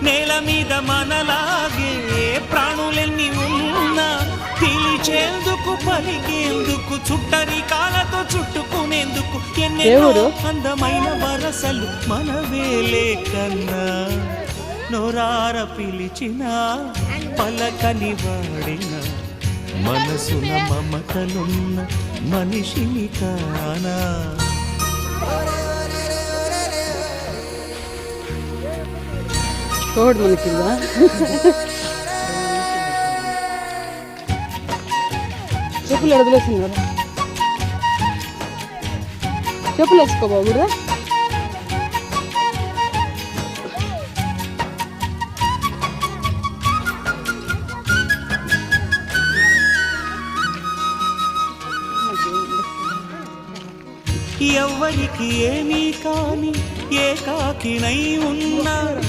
నేల మీద మనలాగే ప్రాణులెన్ని ఉన్నా పిలిచేందుకు పలికేందుకు చుట్టరికాలతో చుట్టుకునేందుకు ఎన్నెన్నో అందమైన వరసలు మనవేలే కన్నా నోరార పిలిచిన పలకని వాడిన మనసున మమతలున్న మనిషిని కానా తోడు మనకిందా చెప్పులు వదిలేస్తున్నారు చెప్పులు వేసుకోబాబురా ఎవ్వరికి ఏమీ కాని ఏకాకినై ఉన్నారు